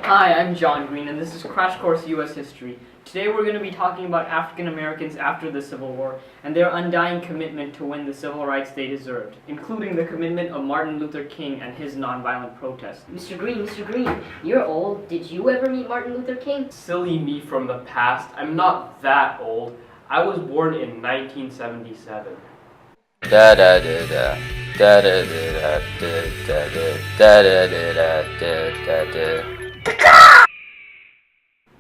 Hi, I'm John Green, and this is Crash Course U.S. History. Today we're going to be talking about African Americans after the Civil War and their undying commitment to win the civil rights they deserved, including the commitment of Martin Luther King and his nonviolent protest. Mr. Green, you're old. Did you ever meet Martin Luther King? Silly me from the past. I'm not that old. I was born in 1977. Da da da da da da da da da da da da da.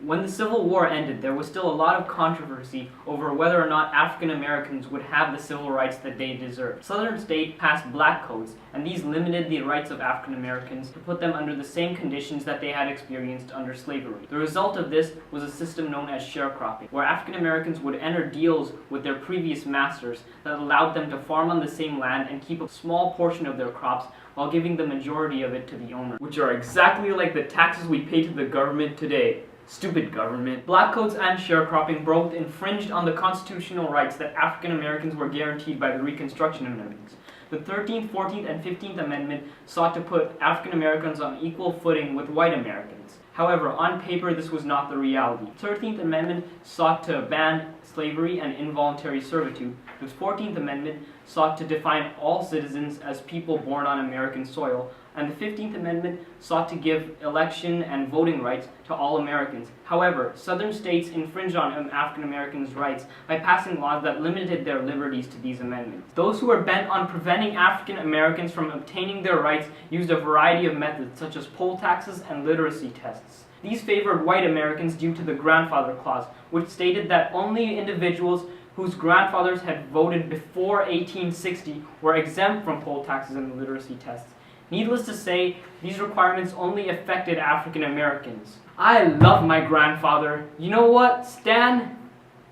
When the Civil War ended, there was still a lot of controversy over whether or not African Americans would have the civil rights that they deserved. Southern states passed black codes, and these limited the rights of African Americans to put them under the same conditions that they had experienced under slavery. The result of this was a system known as sharecropping, where African Americans would enter deals with their previous masters that allowed them to farm on the same land and keep a small portion of their crops while giving the majority of it to the owner. Which are exactly like the taxes we pay to the government today. Stupid government. Black codes and sharecropping both infringed on the constitutional rights that African Americans were guaranteed by the Reconstruction Amendments. The 13th, 14th, and 15th Amendment sought to put African Americans on equal footing with white Americans. However, on paper, this was not the reality. The 13th Amendment sought to ban slavery and involuntary servitude. The 14th Amendment sought to define all citizens as people born on American soil, and the 15th Amendment sought to give election and voting rights to all Americans. However, Southern states infringed on African Americans' rights by passing laws that limited their liberties to these amendments. Those who were bent on preventing African Americans from obtaining their rights used a variety of methods, such as poll taxes and literacy tests. These favored white Americans due to the Grandfather Clause, which stated that only individuals whose grandfathers had voted before 1860 were exempt from poll taxes and literacy tests. Needless to say, these requirements only affected African Americans. I love my grandfather. You know what, Stan?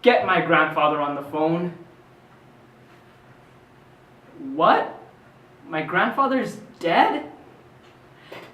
Get my grandfather on the phone. What? My grandfather's dead?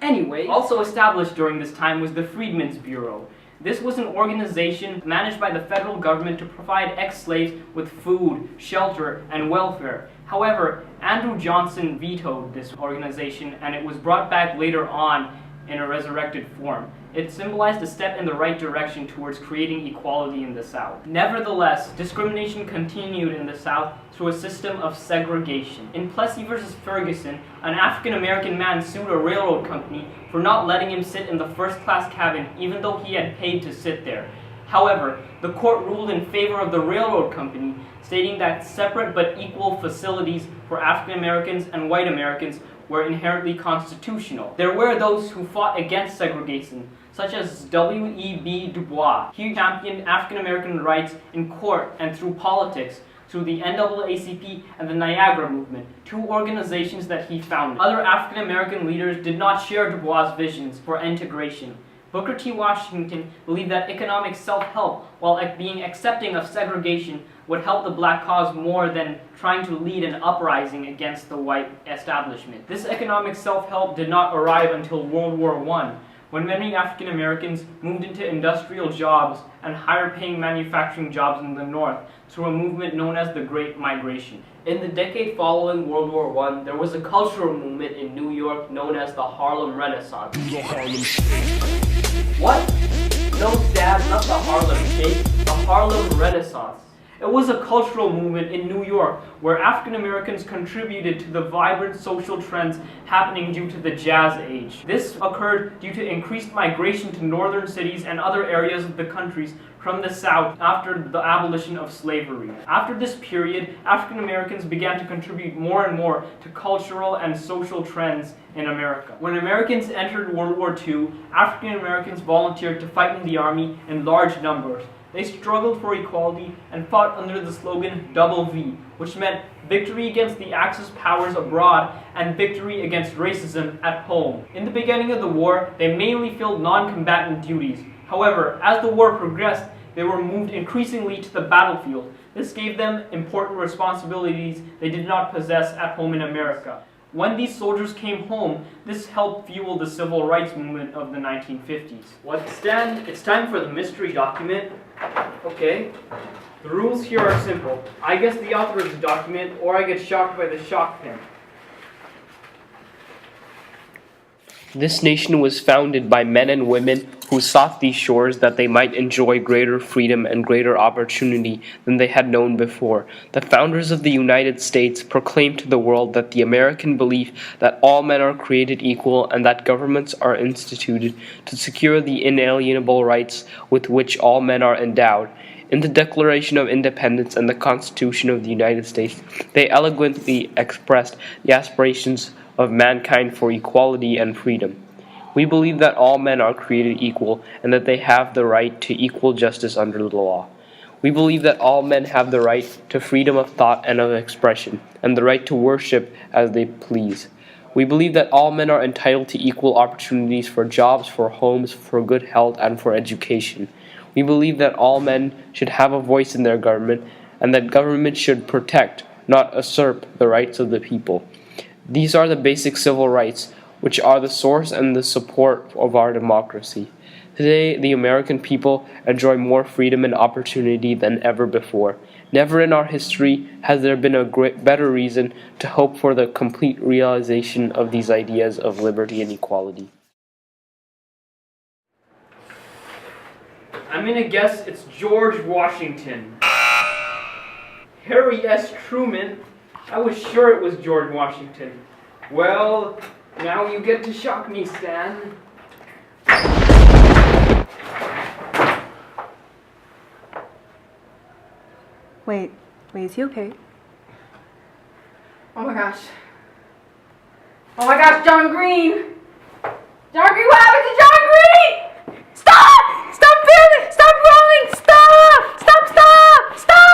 Anyway, also established during this time was the Freedmen's Bureau. This was an organization managed by the federal government to provide ex-slaves with food, shelter, and welfare. However, Andrew Johnson vetoed this organization, and it was brought back later on in a resurrected form. It symbolized a step in the right direction towards creating equality in the South. Nevertheless, discrimination continued in the South through a system of segregation. In Plessy versus Ferguson, an African-American man sued a railroad company for not letting him sit in the first-class cabin even though he had paid to sit there. However, the court ruled in favor of the railroad company, stating that separate but equal facilities for African Americans and white Americans were inherently constitutional. There were those who fought against segregation, such as W.E.B. Du Bois. He championed African American rights in court and through politics, through the NAACP and the Niagara Movement, two organizations that he founded. Other African American leaders did not share Du Bois' visions for integration. Booker T. Washington believed that economic self-help, while being accepting of segregation, would help the black cause more than trying to lead an uprising against the white establishment. This economic self-help did not arrive until World War I, when many African Americans moved into industrial jobs and higher-paying manufacturing jobs in the North through a movement known as the Great Migration. In the decade following World War I, there was a cultural movement in New York known as the Harlem Renaissance. What? No, Dad, not the Harlem Shake, the Harlem Renaissance. It was a cultural movement in New York where African Americans contributed to the vibrant social trends happening due to the Jazz Age. This occurred due to increased migration to northern cities and other areas of the countries from the South after the abolition of slavery. After this period, African Americans began to contribute more and more to cultural and social trends in America. When Americans entered World War II, African Americans volunteered to fight in the army in large numbers. They struggled for equality and fought under the slogan Double V, which meant victory against the Axis powers abroad and victory against racism at home. In the beginning of the war, they mainly filled non-combatant duties. However, as the war progressed, they were moved increasingly to the battlefield. This gave them important responsibilities they did not possess at home in America. When these soldiers came home, this helped fuel the civil rights movement of the 1950s. What, Stan? It's time for the mystery document. Okay. The rules here are simple. I guess the author of the document, or I get shocked by the shock pen. This nation was founded by men and women who sought these shores that they might enjoy greater freedom and greater opportunity than they had known before. The founders of the United States proclaimed to the world that the American belief that all men are created equal and that governments are instituted to secure the inalienable rights with which all men are endowed. In the Declaration of Independence and the Constitution of the United States, they eloquently expressed the aspirations of mankind for equality and freedom. We believe that all men are created equal and that they have the right to equal justice under the law. We believe that all men have the right to freedom of thought and of expression, and the right to worship as they please. We believe that all men are entitled to equal opportunities for jobs, for homes, for good health, and for education. We believe that all men should have a voice in their government, and that government should protect, not usurp, the rights of the people. These are the basic civil rights, which are the source and the support of our democracy. Today, the American people enjoy more freedom and opportunity than ever before. Never in our history has there been a better reason to hope for the complete realization of these ideas of liberty and equality. I'm gonna guess it's George Washington. Harry S. Truman. I was sure it was George Washington. Well, now you get to shock me, Stan. Wait, is he okay? Oh my gosh. Oh my gosh, John Green! John Green, what happened to John Green? Stop! Stop filming! Stop rolling! Stop! Stop! Stop! Stop!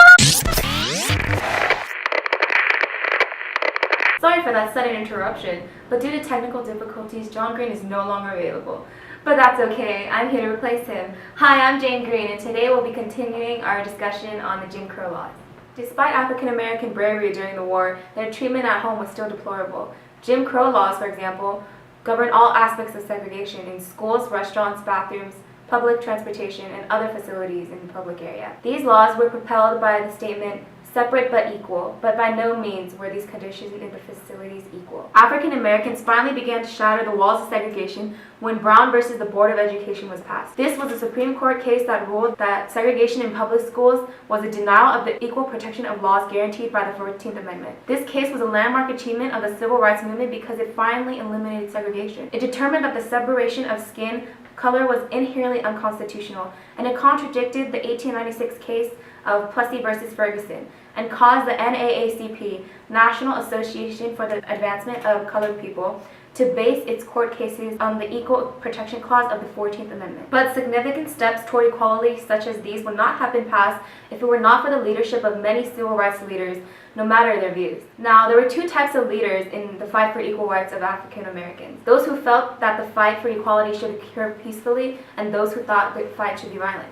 Sorry for that sudden interruption, but due to technical difficulties, John Green is no longer available. But that's okay, I'm here to replace him. Hi, I'm Jane Green, and today we'll be continuing our discussion on the Jim Crow laws. Despite African American bravery during the war, their treatment at home was still deplorable. Jim Crow laws, for example, govern all aspects of segregation in schools, restaurants, bathrooms, public transportation, and other facilities in the public area. These laws were propelled by the statement, "Separate but equal," but by no means were these conditions in the facilities equal. African Americans finally began to shatter the walls of segregation when Brown versus the Board of Education was passed. This was a Supreme Court case that ruled that segregation in public schools was a denial of the equal protection of laws guaranteed by the 14th Amendment. This case was a landmark achievement of the civil rights movement because it finally eliminated segregation. It determined that the separation of skin color was inherently unconstitutional, and it contradicted the 1896 case of Plessy versus Ferguson, and caused the NAACP, National Association for the Advancement of Colored People, to base its court cases on the Equal Protection Clause of the 14th Amendment. But significant steps toward equality such as these would not have been passed if it were not for the leadership of many civil rights leaders, no matter their views. Now, there were two types of leaders in the fight for equal rights of African Americans. Those who felt that the fight for equality should occur peacefully, and those who thought the fight should be violent.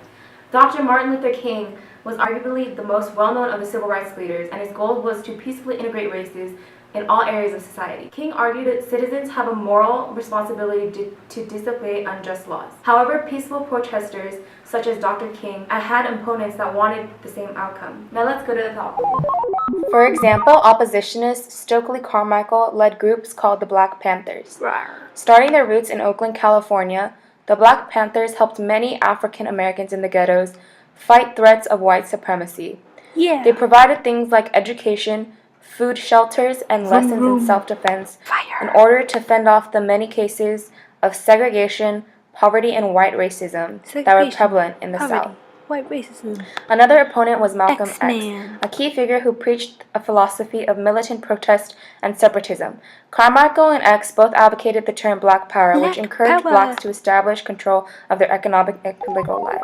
Dr. Martin Luther King was arguably the most well-known of the civil rights leaders, and his goal was to peacefully integrate races in all areas of society. King argued that citizens have a moral responsibility to disobey unjust laws. However, peaceful protesters, such as Dr. King, had opponents that wanted the same outcome. Now let's go to the top. For example, oppositionist Stokely Carmichael led groups called the Black Panthers. Starting their roots in Oakland, California, the Black Panthers helped many African Americans in the ghettos fight threats of white supremacy. They provided things like education, food, shelters, and lessons in self-defense in order to fend off the many cases of segregation, poverty, and white racism that were prevalent in the South. White racism. Another opponent was Malcolm X, X-Man. a key figure who preached a philosophy of militant protest and separatism. Carmichael and X both advocated the term Black Power, which encouraged blacks to establish control of their economic and political lives.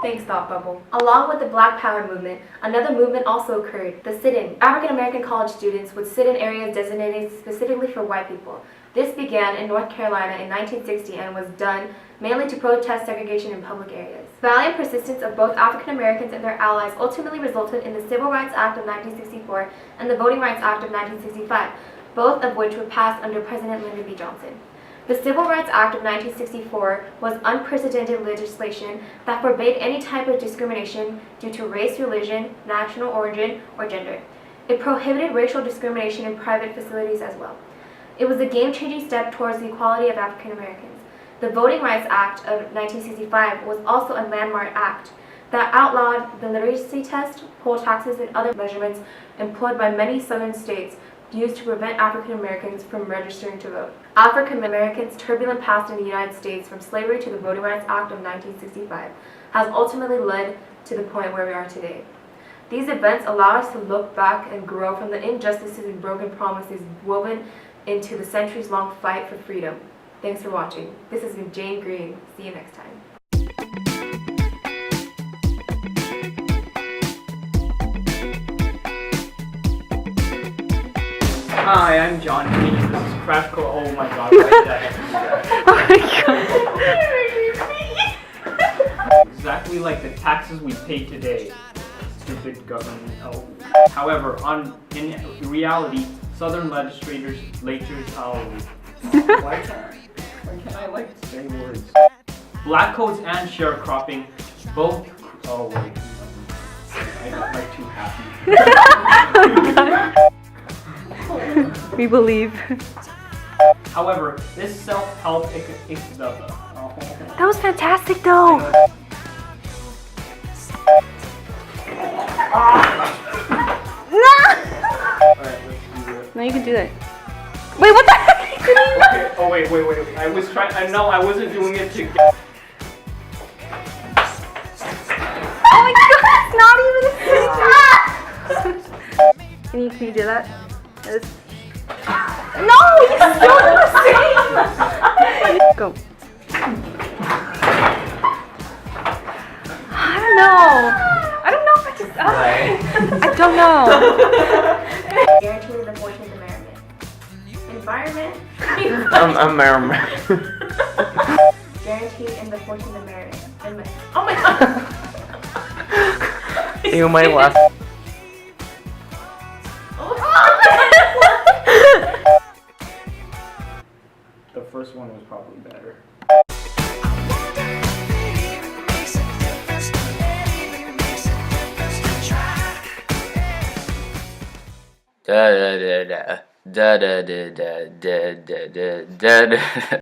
Thanks, Thought Bubble. Along with the Black Power movement, another movement also occurred, the sit-in. African American college students would sit in areas designated specifically for white people. This began in North Carolina in 1960 and was done mainly to protest segregation in public areas. Valiant persistence of both African Americans and their allies ultimately resulted in the Civil Rights Act of 1964 and the Voting Rights Act of 1965, both of which were passed under President Lyndon B. Johnson. The Civil Rights Act of 1964 was unprecedented legislation that forbade any type of discrimination due to race, religion, national origin, or gender. It prohibited racial discrimination in private facilities as well. It was a game-changing step towards the equality of African Americans. The Voting Rights Act of 1965 was also a landmark act that outlawed the literacy test, poll taxes, and other measurements employed by many southern states used to prevent African Americans from registering to vote. African Americans' turbulent past in the United States, from slavery to the Voting Rights Act of 1965, has ultimately led to the point where we are today. These events allow us to look back and grow from the injustices and broken promises woven into the centuries-long fight for freedom. Thanks for watching. This has been Jane Green. See you next time. Hi, I'm John Green. This is Crash Course. Oh my god, why did I have to do that? Exactly like the taxes we pay today. Stupid government. Oh. However, in reality, Southern legislators, why can't I like say words? Black codes and sharecropping both. Oh wait, I got like too happy. We believe. However, this self-help That was fantastic though. Alright, let's do it. Now you can do that. Wait, what the heck? Okay. Oh wait. I was trying. I know I wasn't doing it to get. Oh my god, it's not even a Can you do that? No, you still do the same! Go. I don't know if I just... I don't know. Guaranteed in the 14th Amendment. Environment. Guaranteed in the 14th Amendment. Oh my god! You might laugh. The first one was probably better. Da da da da da da da da da da da da.